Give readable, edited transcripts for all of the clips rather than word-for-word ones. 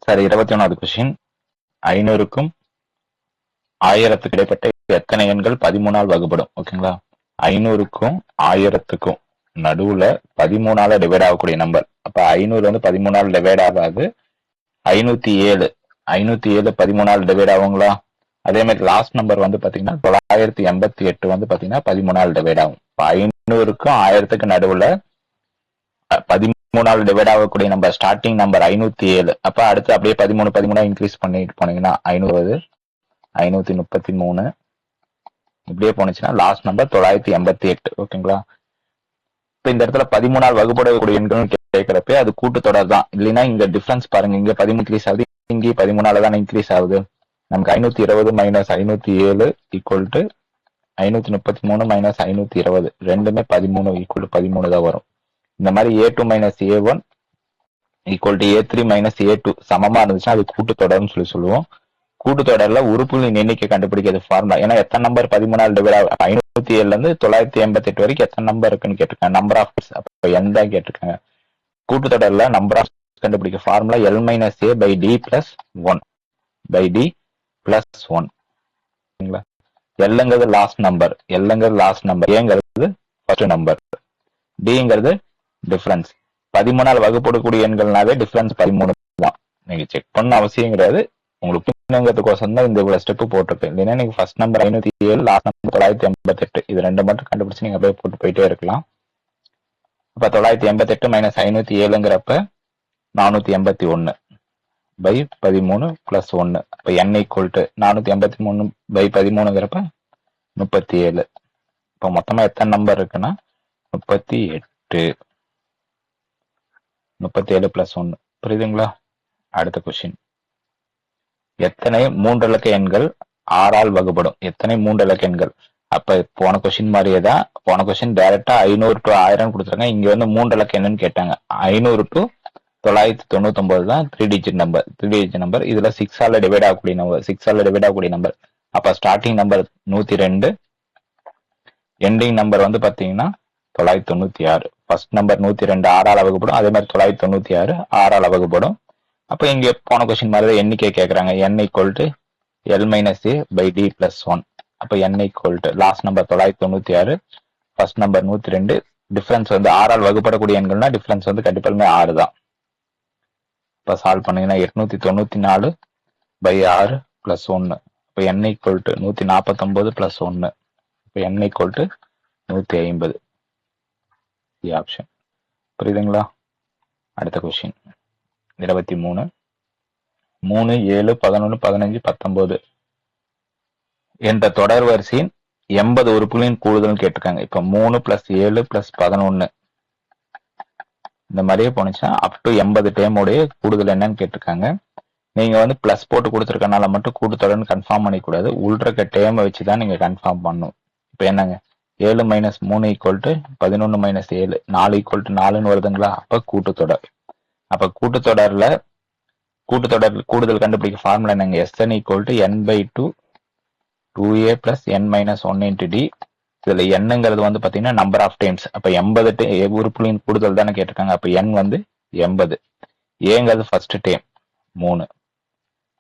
சரி, 21வது கொஸ்டின். 500க்கும் 1000த்துக்கு இடைப்பட்ட எத்தனை எண்கள் 13ஆல் வகுப்படும்? ஓகேங்களா. 500க்கும் 1000த்துக்கும் நடுவுல 13ஆல டிவைட் ஆகக்கூடிய நம்பர். அப்ப 500 வந்து 13ஆல் டிவைட் ஆகாது. 507 13ஆல் டிவைட் ஆகுங்களா? அதே மாதிரி லாஸ்ட் நம்பர் வந்து பாத்தீங்கன்னா 988 வந்து பாத்தீங்கன்னா 13ஆல் டிவைட் ஆகும். 500க்கும் 1000த்துக்கு நடுவுல 13ஆல் டிவைட் ஆகக்கூடிய நம்பர் ஸ்டார்டிங் நம்பர் 507. அப்ப அடுத்து அப்படியே 13 இன்க்ரீஸ் பண்ணிட்டு போனீங்கன்னா 500 533 இப்படியே போனுச்சுன்னா லாஸ்ட் நம்பர் 988. ஓகேங்களா. இப்ப இந்த இடத்துல 13ஆல் வகுப்படக்கூடிய எண்கள் கேட்கிறப்ப அது கூட்டுத்தொடர் தான். இல்லைன்னா இங்க டிஃபரன்ஸ் பாருங்க, இங்க 13 இன்க்ரீஸ் ஆகுது, இங்கே 13ஆல தானே இன்க்ரீஸ் ஆகுது. நமக்கு 520 மைனஸ் 507 ஈக்குவல் டு 533 மைனஸ் 520 ரெண்டுமே 13 ஈக்குவல் டு 13 தான் வரும். இந்த மாதிரி A2 minus A1 equal to A3 minus A2 சமமா இருந்துச்சுன்னா அது கூட்டுத்தொடர்னு சொல்லுவோம். கூட்டுத்தொடர்ல உறுப்புகளின் எண்ணிக்கை கண்டுபிடிக்கிறது ஃபார்முலா. ஏன்னா எத்தனை நம்பர் 13ஆல் டிவைட் ஆகும்? 507ல இருந்து 988 வரைக்கும் எத்தனை நம்பர் இருக்குன்னு கேட்டிருக்காங்க. நம்பர் ஆஃப் அப்ப n தான் கேட்டிருக்காங்க. கூட்டுத்தொடர்ல நம்பர் ஆஃப் கண்டுபிடிக்க formula L minus A by D plus 1 by D plus 1. ஓகேங்களா. Lங்கிறது லாஸ்ட் நம்பர், ஏங்கிறது ஃபர்ஸ்ட் நம்பர், டிங்கிறது டிஃபரன்ஸ். 13ஆல் வகுப்படக்கூடிய எண்கள்னாவே டிஃபரன்ஸ் 13 தான். நீங்க செக் பண்ண அவசியம் கிடையாது. உங்களுக்கு புரிஞ்சுங்கிறதுக்கோசம் தான் இந்த இவ்வளவு ஸ்டெப் போட்டிருக்கேன். இல்லைன்னா நீங்க ஃபர்ஸ்ட் நம்பர் 507, லாஸ்ட் நம்பர் 988 இது ரெண்டு மட்டும் கண்டுபிடிச்சு நீங்க அப்படியே போட்டு போயிட்டே இருக்கலாம். அப்ப 988 மைனஸ் 507ங்கிறப்ப 481 பை 13 பிளஸ் 1. அப்ப n ஈக்குவல் டு 483 பை 13ங்கிறப்ப 37. இப்ப மொத்தமா எத்தனை நம்பர் இருக்குன்னா 38. 37 பிளஸ் 1. புரியுதுங்களா. அடுத்த கொஸ்டின். எத்தனை 3 இலக்க எண்கள் 6ஆல் வகுப்படும்? எத்தனை 3 இலக்க எண்கள்? அப்ப போன கொஸ்டின் மாதிரியே தான். போன கொஸ்டின் டைரக்டா 500 டு 1000 கொடுத்துருக்காங்க. இங்க வந்து 3 இலக்க எண்ணுன்னு கேட்டாங்க. 500 டு 999 தான் 3 டிஜிட் நம்பர். இதுல 6ஆல டிவைட் ஆகக்கூடிய நம்பர். அப்ப ஸ்டார்டிங் நம்பர் 102, எண்டிங் நம்பர் வந்து பாத்தீங்கன்னா 996. First number 102 6ஆல் வகுப்படும். அதே மாதிரி 996 6ஆல் வகுப்படும். அப்ப இங்க போன கொஸ்டின் மாதிரி எண்ணிக்கை கேட்கறாங்க. n equal to L minus A by D plus 1. அப்ப n equal to last number 996, first number 102. Difference வந்து 6ஆல் வகுப்படக்கூடிய எண்கள்னா டிஃபரன்ஸ் வந்து கண்டிப்பாலுமே 6 தான். இப்ப சால்வ் பண்ணீங்கன்னா 894 பை 6 பிளஸ் 1. இப்ப n ஈக்குவல் டு 149 பிளஸ் 1. இப்ப n ஈக்குவல் டு 150. ஆப்ஷன். புரியுதுங்களா. அடுத்த கொஸ்டின் 23. 3, 7, 11, 15, 19 என்ற தொடர் வரிசையின் 80 உறுப்புகளின் கூடுதல் கேட்டிருக்காங்க. இப்ப 3 பிளஸ் 7 பிளஸ் 11 இந்த மாதிரியே போனுச்சுன்னா அப் டு 80 டேமுடைய கூடுதல் என்னன்னு கேட்டிருக்காங்க. நீங்க வந்து பிளஸ் போட்டு கொடுத்துருக்கனால மட்டும் கூட்டுத்தொடர்னு கன்ஃபார்ம் பண்ணிக்கூடாது. உள்றக்க டேமை வச்சுதான் நீங்க கன்ஃபார்ம் பண்ணும். இப்ப என்னங்க 7 minus 3 equal to 11 minus 7 4 equal to 4ன்னு வருதுங்களா. அப்ப கூட்டுத்தொடர். அப்ப கூட்டுத்தொடர் கூடுதல் கண்டுபிடிக்க ஃபார்முலா என்னங்க? Sn equal to n by 2 2a plus n minus 1 into D. இதுல என்னங்கிறது வந்து பாத்தீங்கன்னா நம்பர் ஆஃப் டைம்ஸ். அப்ப 80 உறுப்புகளின் கூடுதல் தானே கேட்டிருக்காங்க. அப்ப n வந்து 80. ஏங்கிறது ஃபர்ஸ்ட் டைம் 3.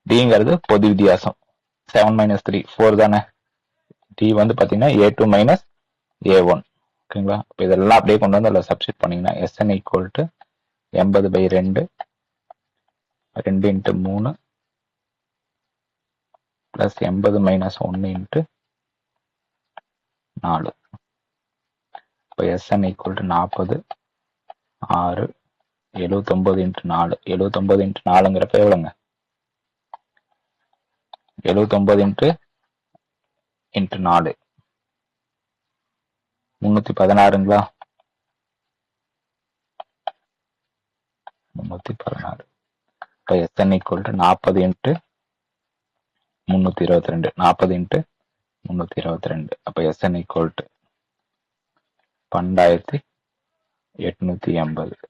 டிங்கிறது பொது வித்தியாசம் 7 மைனஸ் 3 4 தானே. டி வந்து பாத்தீங்கன்னா A2 மைனஸ் A1. ஓகேங்களா. இப்ப இதெல்லாம் அப்படியே கொண்டு வந்து அதில் சப்ஸ்டிட் பண்ணீங்கன்னா Sn equal to 80 by 2 2 into 3 plus 80 minus 1 into 4. இப்போ Sn equal to 40 6 79 into 4. 79 into 4ங்கிறப்ப எவ்வளோங்க? 79 இன்ட்டு 4 316ங்களா. 316. இப்போ Sn equal to 40 into 322. 40 into 322. அப்போ Sn equal to 12880.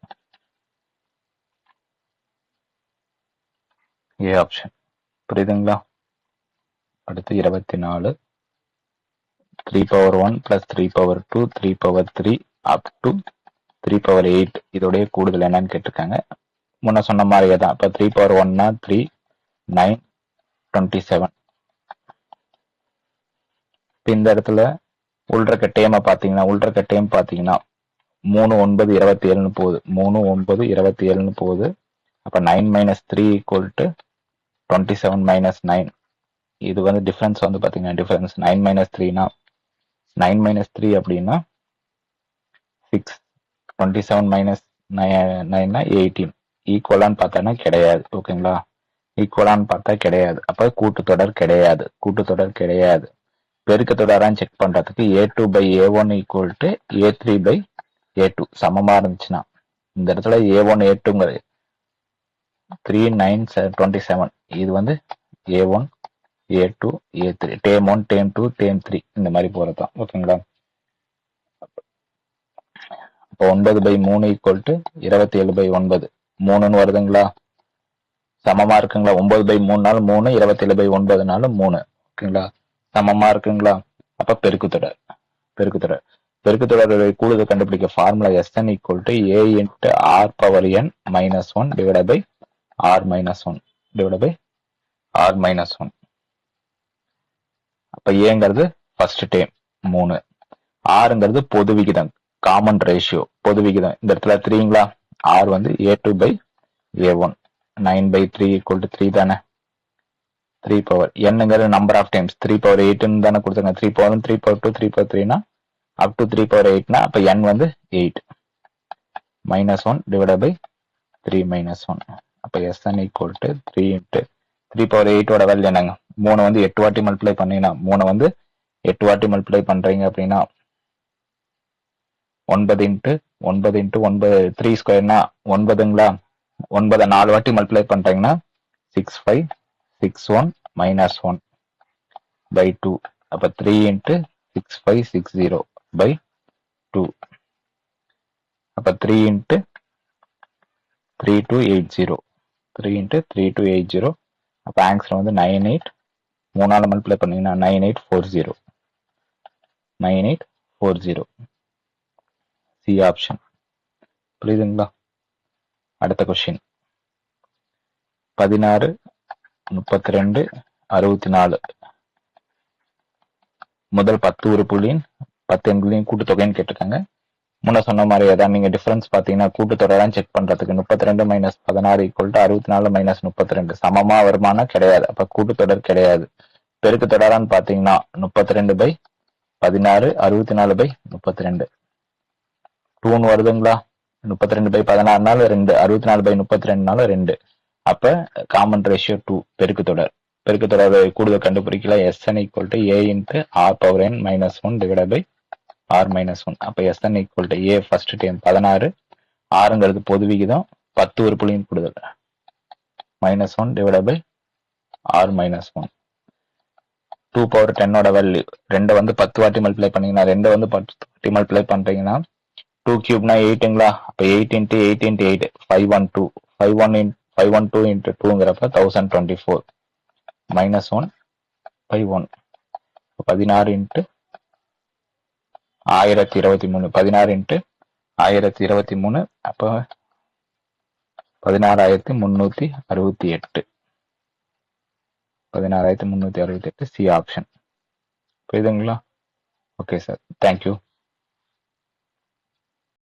A option. புரியுதுங்களா. அடுத்து 24. 3 power 1 plus 3 power 2 3 power 3 up to 3 power 8 இதோடைய கூடுதல் என்னன்னு கேட்டிருக்காங்க. முன்ன சொன்ன மாதிரியே தான். இப்போ 3 பவர் 1னா 3, 9, 27. இப்போ இந்த இடத்துல உள்றக்க டேமை பார்த்தீங்கன்னா 3, 9, 27ன்னு போகுது. 3, 9, 27ன்னு போகுது. அப்போ 9 மைனஸ் 3 ஈக்குவல் டு 27 மைனஸ் 9. இது வந்து டிஃபரன்ஸ் வந்து பார்த்தீங்கன்னா டிஃபரன்ஸ் 9 மைனஸ் 3னா 9 மைனஸ் 3 அப்படின்னா 6, 27 மைனஸ் 9னா 18. ஈக்குவலான்னு பார்த்தானா கிடையாது. ஓகேங்களா, ஈக்குவலான்னு பார்த்தா கிடையாது. அப்போ கூட்டுத்தொடர் கிடையாது. பெருக்க தொடரான்னு செக் பண்றதுக்கு a2 by a1 equal to a3 by a2 சமமா இருந்துச்சுன்னா, இந்த இடத்துல a1 a2ங்கிறது 3, 9, 27. இது வந்து a1 a2 a3 dam 1 dam 2 dam 3 இந்த மாதிரி போறதுதான். ஓகேங்களா, இப்போ 9 by 3 ஈக்குவல் டு 27 by 9 3ன்னு வருதுங்களா, சமமா இருக்குங்களா. 9 by 3 3, 27 by 9 3. ஓகேங்களா, சமமா இருக்குங்களா. அப்ப பெருக்குத்தொடர் கூடுதல் கண்டுபிடிக்க formula Sn equal to a into r power n minus 1 divide by r minus 1. அப்ப ஏங்கிறது ஃபர்ஸ்ட் டேம் 3, ஆறுங்கிறது பொது விகிதம் காமன் ரேஷியோ பொது விகிதம். இந்த இடத்துல 3ங்களா, r வந்து a2 by a1 9 by 3 equal to 3 தானே. 3 பவர் என்னங்கிறது நம்பர் ஆஃப் டைம்ஸ் 3 பவர் 8ன்னு தானே கொடுத்தாங்க. 3 பவர் 1, 3 பவர் 2, 3 பவர் 3னா அப் டு 3 பவர் 8னா அப்ப n வந்து 8 மைனஸ் 1 டிவைட் பை 3 மைனஸ் 1. அப்ப Sn equal to 3 into 3 power 8ஓட வேல்யூ என்னங்க, 3 வந்து 8 வாட்டி மல்டிப்ளை பண்ணீங்கன்னா 3 வந்து 8 வாட்டி மல்டிப்ளை பண்றீங்க அப்படின்னா 9 இன்ட்டு 9 3 ஸ்கொயர்னா 9ங்களா, 9 4 வாட்டி மல்டிப்ளை பண்றீங்கன்னா 6, 5, 6, 1 மைனஸ் 1 பை 2. அப்ப 3 இன்ட்டு 6, 5, 6, 0 by 2. அப்ப 3 into 3280. 3 into 3280. அப்ப ஆன்சர் வந்து 98. 3ஆல மல்டிப்ளை பண்ணீங்கன்னா 9840. 9840 சி ஆப்ஷன். புரியுதுங்களா. அடுத்த கொஸ்டின் 16, 32, 64 முதல் 10 உறுப்புகளின் 10 எண்களின் கூட்டுத்தொகைன்னு கேட்டிருக்காங்க. முன்ன சொன்ன மாதிரி ஏதாவது நீங்க டிஃபரன்ஸ் பாத்தீங்கன்னா கூட்டுத்தொடரான் செக் பண்றதுக்கு 32 மைனஸ் 16 ஈக்குவல் டு 64 மைனஸ் 32 சமமா வருமானா கிடையாது. அப்ப கூட்டுத்தொடர் கிடையாது. பெருக்கு தொடரான்னு பாத்தீங்கன்னா 32 பை 16, 64 பை 32 2 வருதுங்களா. 32 பை 16 2, 64 பை 32 2. அப்ப காமன் ரேஷியோ 2 பெருக்கு தொடர் கூடுதல் கண்டுபிடிக்கல. Sn equal to a into r power n minus 1 divide by r minus 1. அப்ப Sn equal to a first time 16, ஆறுங்கிறது பொது விகிதம் 10 உறுப்புகளின் கூடுதல் minus 1 divide by r minus 1. 2 power 10ஓட வேல்யூ 2 வந்து 10 வாட்டி மல்டிப்ளை பண்ணீங்கன்னா 2 வந்து 10 வாட்டி மல்டிப்ளை பண்றீங்கன்னா 2 கியூப்னா 8ங்களா. அப்ப 8 இன்ட்டு 8 இன்ட்டு 8 512. 512 இன்ட்டு 2ங்கிறப்ப 1024 மைனஸ் 1 பை 1. 16 இன்ட்டு 1023. 16 இன்ட்டு 1023. அப்போ 16,368. 16,368 சி ஆப்ஷன். புரியுதுங்களா. Okay sir, thank you.